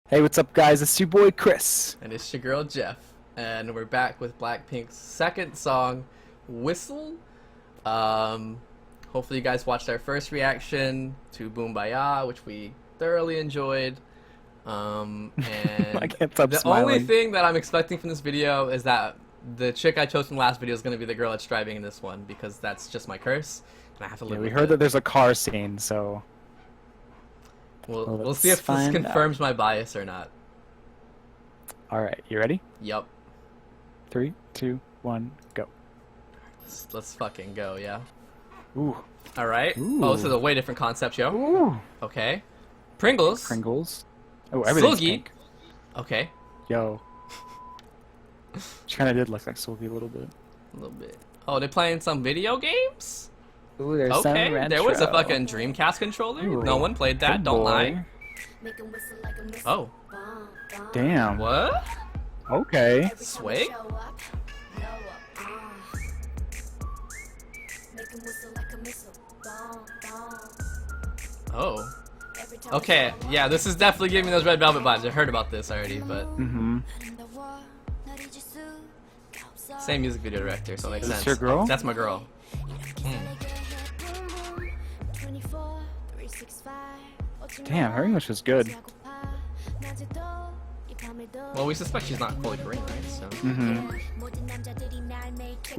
Hey, what's up, guys? It's your boy Chris. And it's your girl Jeff, and we're back with Blackpink's second song, Whistle. Hopefully you guys watched our first reaction to Boom Baya, which we thoroughly enjoyed. And I can't stop the smiling. only thing that I'm expecting from this video is that the chick I chose from last video is going to be the girl that's driving in this one, because that's just my curse, and I have to live Yeah, we with heard it. that there's a car scene, so We'll see if this confirms my bias or not. all right, you ready? Yup. 3, 2, 1, go. Let's fucking go, yeah. Ooh. Alright. Ooh. Oh, this is a way different concept, yo. Ooh. Okay. Pringles. Pringles. Oh, everything's Sulgi. pink. Okay. Yo. She kind of did look like Sylvie a little bit. A little bit. Oh, they're playing some video games? Ooh, there's Okay. some retro. There was a fucking Dreamcast controller. Ooh. No one played that, Good don't boy. lie. Oh. Damn. What? Okay. Sway? Oh. Okay, yeah, this is definitely giving me those Red Velvet vibes. I heard about this already, but Mm-hmm. same music video director, so it makes Is this sense. your girl? That's my girl. Damn, her English is good. Well, we suspect she's not fully Korean, right? So. Mm-hmm.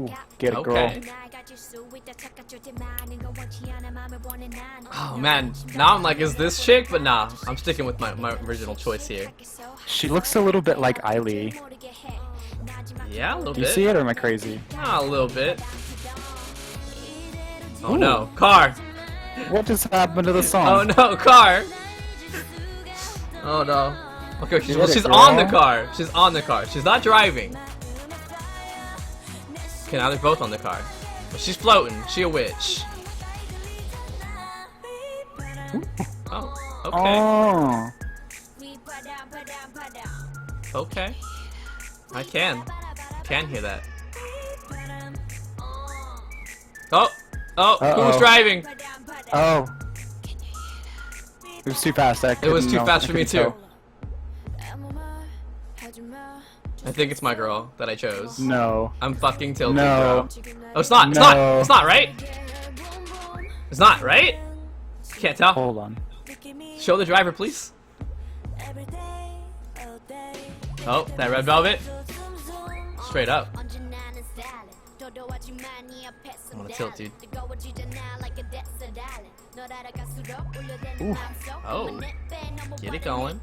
Ooh, get it, girl. Okay. Oh man, now I'm like, is this chick? But nah, I'm sticking with my original choice here. She looks a little bit like Eiley. Yeah, a little Do you bit. see it, or am I crazy? Ah, a little bit. Oh Ooh. no, car! What just happened to the song? Oh no, car! Oh no. Okay, she's, Get well, it, she's on the girl. car. She's on the car. She's not driving. Okay, now they're both on the car. But she's floating. She a witch. Oh, okay. Oh. Okay. I can hear that. Oh! Oh! Who was Uh-oh. driving? Oh. It was too fast. It was too fast for me too. Tell. I think it's my girl that I chose. No. I'm fucking tilted, No. bro. Oh, it's not! It's No. not! It's not, right? It's not, right? Can't tell. Hold on. Show the driver, please. Oh, that red velvet. Straight up. I'm gonna tilt, dude. Ooh. Oh. Get it going.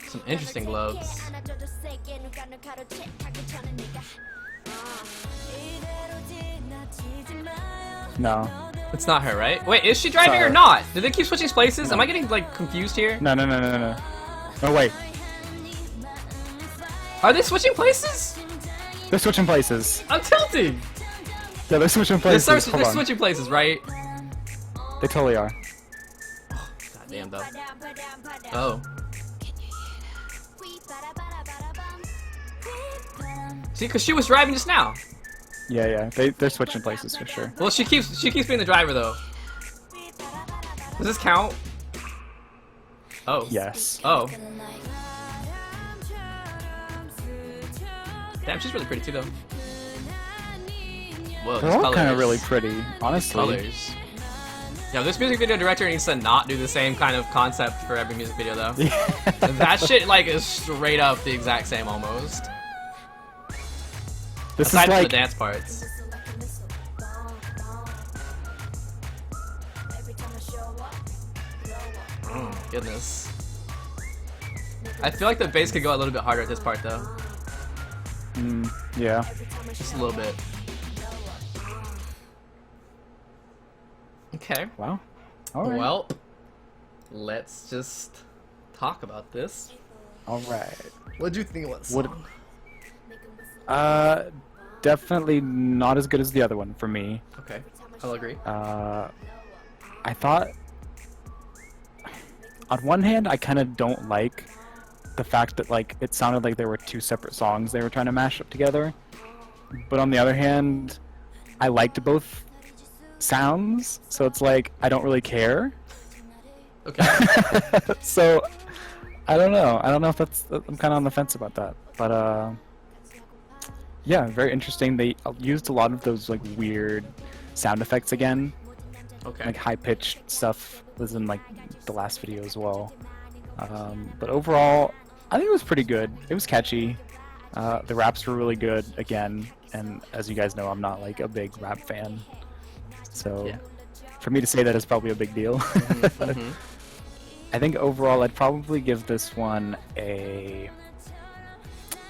Some interesting gloves. No. It's not her, right? Wait, is she driving or Sorry. not? Did they keep switching places? Am I getting, like, confused here? No, no, no, no, no. Oh, wait. Are they switching places? They're switching places. I'm tilting! Yeah, they're switching They're, places. Hold they're on. switching places, right? They totally are. God damn, though. Oh. See, because she was driving just now. Yeah, yeah. They're switching places for sure. Well, she keeps being the driver, though. Does this count? Oh. Yes. Oh. Damn, she's really pretty, too, though. Whoa, They're these all kind of colors. really pretty, honestly. Colors. Yeah, this music video director needs to not do the same kind of concept for every music video, though. That shit, like, is straight up the exact same, almost. This Aside is from like the dance parts. Goodness. I feel like the bass could go a little bit harder at this part, though. yeah. Just a little bit. Okay. Wow. All right. Well, let's just talk about this. All right. What do you think about this What- song? Definitely not as good as the other one for me. Okay, I'll agree. I thought, on one hand, I kind of don't like the fact that like it sounded like there were two separate songs they were trying to mash up together. But on the other hand, I liked both sounds, so it's like I don't really care. Okay. So I don't know. I don't know if that's. I'm kind of on the fence about that. But yeah, very interesting. They used a lot of those like weird sound effects again, Okay. like high pitched stuff was in like the last video as well. But overall, I think it was pretty good. It was catchy. The raps were really good again, and as you guys know, I'm not like a big rap fan, so Yeah. for me to say that is probably a big deal. But Mhm. I think overall, I'd probably give this one a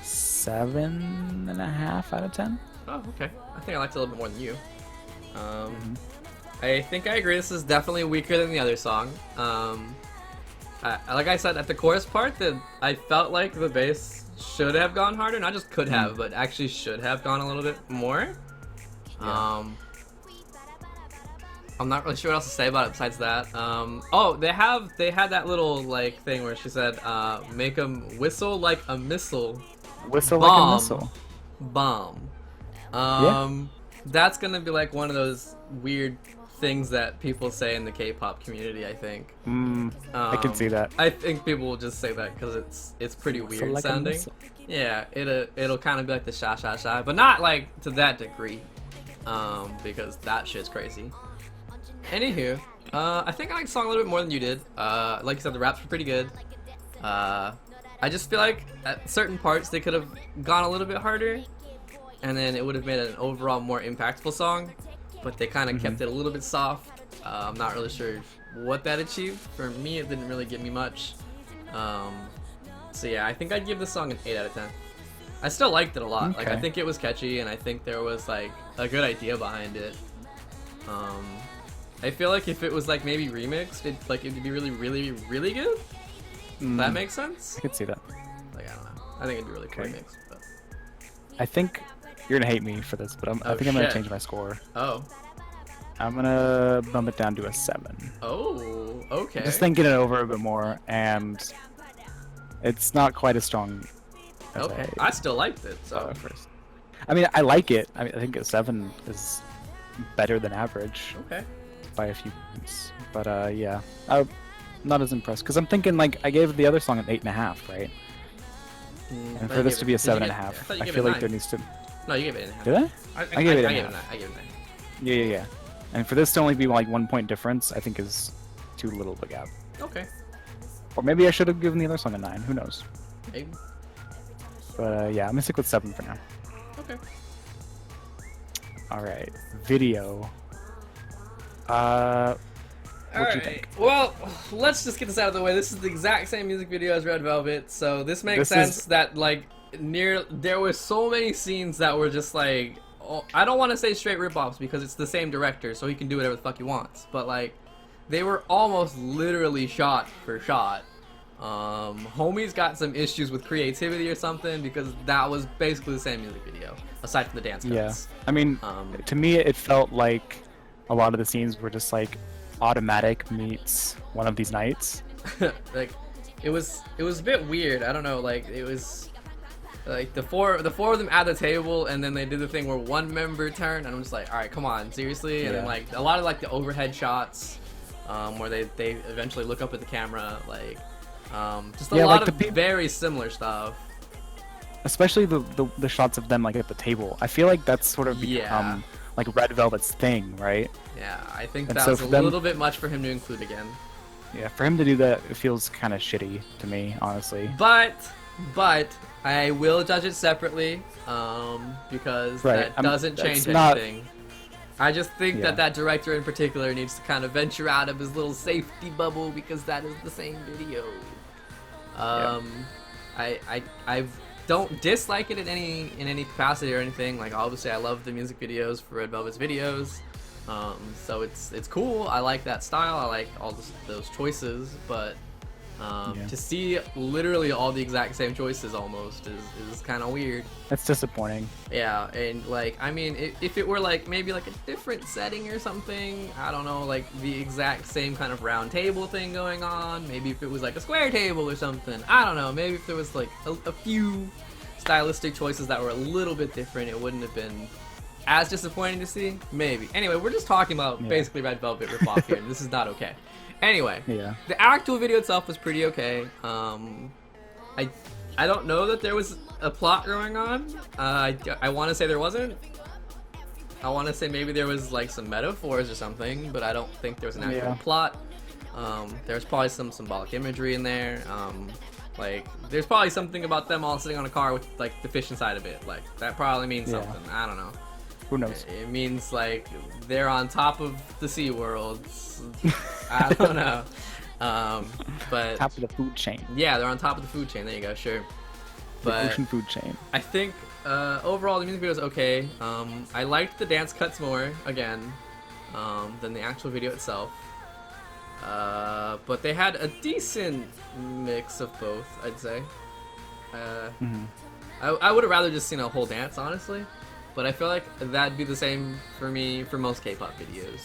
7.5 out of 10. Oh, okay. I think I liked it a little bit more than you. I think I agree. This is definitely weaker than the other song. Like I said at the chorus part, that I felt like the bass should have gone harder. Not just could have, but actually should have gone a little bit more. Yeah. I'm not really sure what else to say about it besides that. Oh, they had that little like thing where she said, "Make 'em whistle like a missile." Whistle Bomb. like a missile. Bomb. That's gonna be like one of those weird things that people say in the K-pop community. I think. I can see that. I think people will just say that because it's pretty Whistle weird like a sounding. missile. Yeah, it'll kind of be like the sha sha sha, but not like to that degree, because that shit's crazy. Anywho, I think I like the song a little bit more than you did. Like you said, the raps were pretty good. I just feel like at certain parts they could have gone a little bit harder, and then it would have made an overall more impactful song. But they kind of kept it a little bit soft. I'm not really sure what that achieved. For me, it didn't really give me much. So yeah, I think I'd give this song an 8 out of 10. I still liked it a lot. Like I Okay. think it was catchy, and I think there was like a good idea behind it. I feel like if it was like maybe remixed, it'd be really, really, really good. Does that make sense? I can see that. Like I don't know. I think it'd be really cool Okay. remixed. But... I think you're gonna hate me for this, but I Oh, think I'm gonna shit. change my score. Oh. I'm gonna bump it down to a 7. Oh. Okay. Just thinking it over a bit more, and it's not quite as strong as Okay. I still liked it. I So. thought at first. I mean, I like it. I think a 7 is better than average Okay. by a few points. But yeah, I'm not as impressed because I'm thinking like I gave the other song an 8.5, right? And for this to be a 7.5, I feel like there needs to. No, you gave it 8.5. Did I? I gave it I a gave it half. 9. I gave it 9. Yeah, yeah, yeah. And for this to only be like 1 point difference, I think is too little of a gap. Okay. Or maybe I should have given the other song a 9. Who knows? Maybe. But yeah, I'm gonna stick with 7 for now. Okay. All right, video. What'd you think? Well, let's just get this out of the way. This is the exact same music video as Red Velvet, so this makes This sense is- that like there were so many scenes that were just like, oh, I don't want to say straight rip-offs because it's the same director, so he can do whatever the fuck he wants. But like, they were almost literally shot for shot. Homie's got some issues with creativity or something because that was basically the same music video, aside from the dance Yeah, cuts. I mean, to me, it felt like a lot of the scenes were just like Automatic meets One of These Nights. Like, it was a bit weird. I don't know. Like, it was like the four of them at the table, and then they did the thing where one member turned, and I'm just like, all right, come on, seriously. And then Yeah. like a lot of like the overhead shots, where they eventually look up at the camera, like, just a Yeah, lot like of the peop- very similar stuff. Especially the shots of them like at the table. I feel like that's sort of become Yeah. like Red Velvet's thing, right? Yeah, I think And that so was a for them- little bit much for him to include again. Yeah, for him to do that, it feels kind of shitty to me, honestly. But I will judge it separately, because Right, that doesn't that's change not- anything. I just think Yeah. that director in particular needs to kind of venture out of his little safety bubble because that is the same video. I don't dislike it in any capacity or anything. Like obviously I love the music videos for Red Velvet's videos. So it's cool. I like that style. I like all those choices, but Yeah. to see literally all the exact same choices almost is kind of weird. That's disappointing. Yeah, and like I mean, if it were like maybe like a different setting or something, I don't know, like the exact same kind of round table thing going on. Maybe if it was like a square table or something. I don't know. Maybe if there was like a few stylistic choices that were a little bit different, it wouldn't have been as disappointing to see. Maybe. Anyway, we're just talking about Yeah. basically Red Velvet ripoff here, and this is not okay. Anyway, Yeah. the actual video itself was pretty okay. I don't know that there was a plot going on. I want to say there wasn't. I want to say maybe there was like some metaphors or something, but I don't think there was an actual plot. There was probably some symbolic imagery in there. Like there's probably something about them all sitting on a car with like the fish inside of it. Like that probably means something. I don't know. Who knows? It means like they're on top of the Sea World. I don't know. But Top of the food chain. yeah, they're on top of the food chain. There you go, sure. The But ocean food chain. I think overall the music video was okay. I liked the dance cuts more again than the actual video itself. But they had a decent mix of both, I'd say. I would have rather just seen a whole dance, honestly. But I feel like that'd be the same for me for most K-pop videos.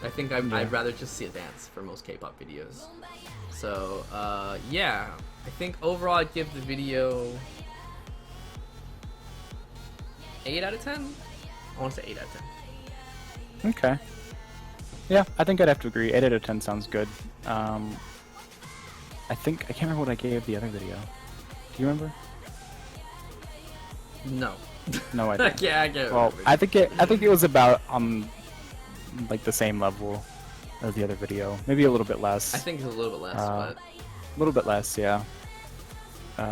I think I'd rather just see a dance for most K-pop videos. So yeah, I think overall I'd give the video 8 out of 10. I want to say 8 out of 10. Okay. Yeah, I think I'd have to agree. 8 out of 10 sounds good. I can't remember what I gave the other video. Do you remember? No. No idea. Yeah, I get it. Well, I think it was about like the same level as the other video. Maybe a little bit less. I think it's a little bit less, A but little bit less, yeah.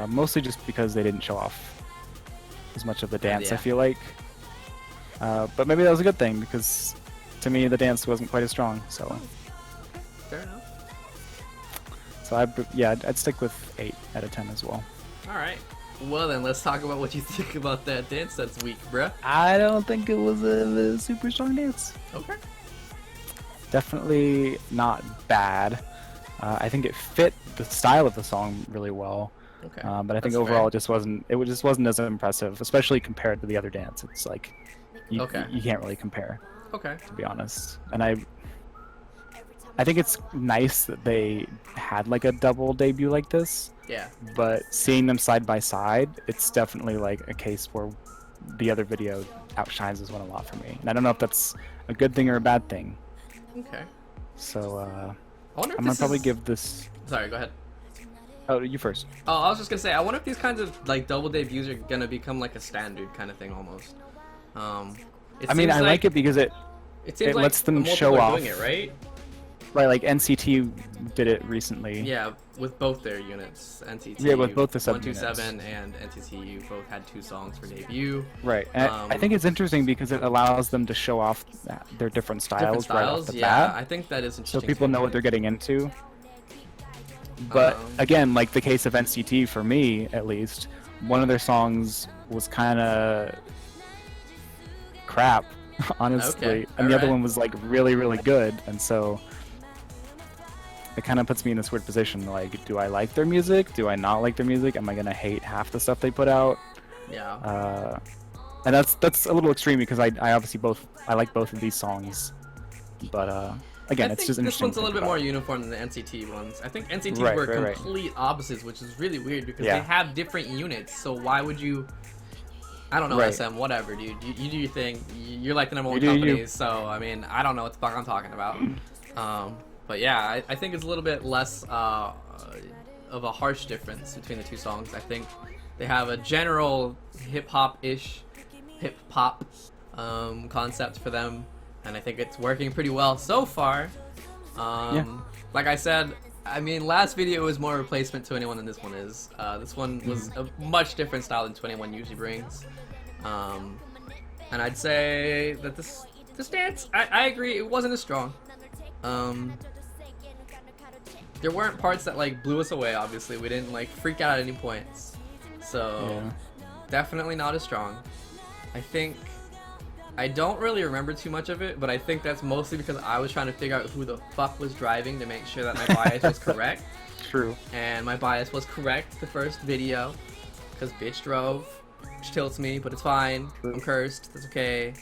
Mostly just because they didn't show off as much of the dance, Yeah. I feel like. But maybe that was a good thing, because to me the dance wasn't quite as strong. So fair enough. I'd stick with 8 out of 10 as well. All right. Well then, let's talk about what you think about that dance that's weak, bruh. I don't think it was a super strong dance. Okay. Definitely not bad. I think it fit the style of the song really well. Okay. But I think That's overall fair. it just wasn't as impressive, especially compared to the other dance. It's like you Okay. can't really compare, Okay. to be honest. And I think it's nice that they had like a double debut like this, Yeah. but seeing them side by side, it's definitely like a case where the other video outshines this one a lot for me. And I don't know if that's a good thing or a bad thing. Okay. So I wonder if I'm gonna this probably is... give this. Sorry, go ahead. Oh, you first. Oh, I was just gonna say, I wonder if these kinds of like double debuts are gonna become like a standard kind of thing almost. I mean, I like it because it seems like lets them more show people are off. doing it, right? Right, like NCT did it recently. Yeah, with both their units, NCT. Yeah, with both the subunits. 127 and NCTU both had 2 songs for debut. Right, and I think it's interesting because it allows them to show off their different styles, right off the yeah, bat, I think that is so interesting. people know what they're getting into. But again, like the case of NCT, for me at least, one of their songs was kind of crap, honestly, Okay, and the other alright. one was like really, really good, and so it kind of puts me in this weird position. Like, do I like their music? Do I not like their music? Am I gonna hate half the stuff they put out? Yeah. And that's a little extreme because I obviously I like both of these songs, but again, I it's think just this interesting. one's a to little think bit more about. uniform than the NCT ones. I think NCT Right, were right. complete opposites, which is really weird because Yeah. they have different units. So why would you? I don't know, Right. SM, whatever, dude. You do your thing. You're like the number one You do you. company, so I mean, I don't know what the fuck I'm talking about. But yeah, I think it's a little bit less of a harsh difference between the two songs. I think they have a general hip hop concept for them, and I think it's working pretty well so far. Like I said, I mean, last video was more replacement 21 than this one is. This one was a much different style than 21 usually brings. And I'd say that this dance, I agree, it wasn't as strong. There weren't parts that like blew us away, obviously. We didn't like freak out at any points. So definitely not as strong. I don't really remember too much of it, but I think that's mostly because I was trying to figure out who the fuck was driving to make sure that my bias was correct. True. And my bias was correct the first video, because bitch drove, which tilts me, but it's fine. I'm cursed. That's okay.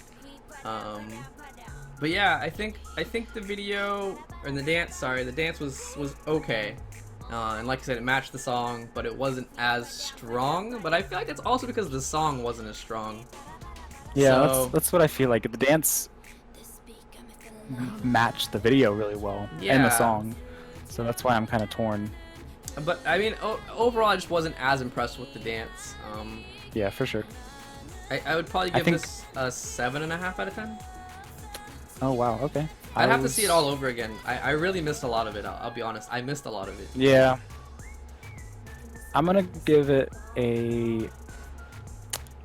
But yeah, I think the video or the dance was okay. And like I said, it matched the song, but it wasn't as strong. But I feel like that's also because the song wasn't as strong. Yeah, So- that's what I feel like. The dance, match the video really well and Yeah. the song. So that's why I'm kind of torn. But I mean, overall, I just wasn't as impressed with the dance. Yeah, for sure. I would probably I give think- this a 7.5 out of 10. Oh wow, okay. I'd have to see it all over again. I really missed a lot of it. I'll be honest. I missed a lot of it. Yeah. I'm gonna give it a.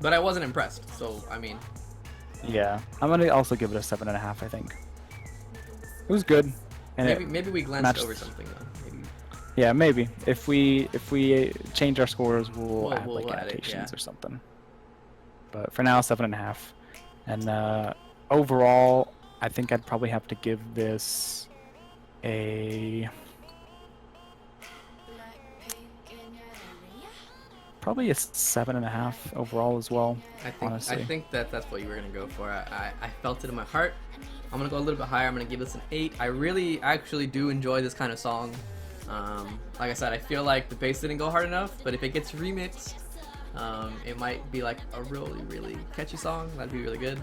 But I wasn't impressed. So I mean, Yeah, I'm gonna also give it a 7.5. I think it was good, and maybe we glanced matched- over something though. Maybe. yeah, maybe if we change our scores, we'll add like we'll add it, annotations yeah. or something. But for now, 7.5. And overall, I think I'd probably have to give this a probably a 7.5 overall as well. Honestly. I think that's what you were gonna go for. I felt it in my heart. I'm gonna go a little bit higher. I'm gonna give this an 8. I really actually do enjoy this kind of song. Like I said, I feel like the bass didn't go hard enough, but if it gets remixed, it might be like a really catchy song. That'd be really good.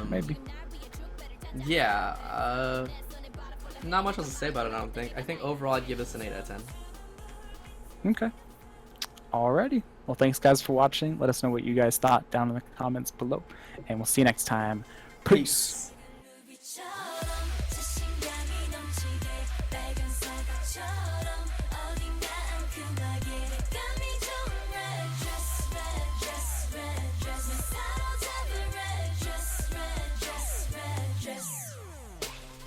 Maybe. Yeah. Not much else to say about it. I don't think. I think overall I'd give this an 8 out of 10. Okay. Alrighty. Well, thanks guys for watching. Let us know what you guys thought down in the comments below, and we'll see you next time. Peace. Peace.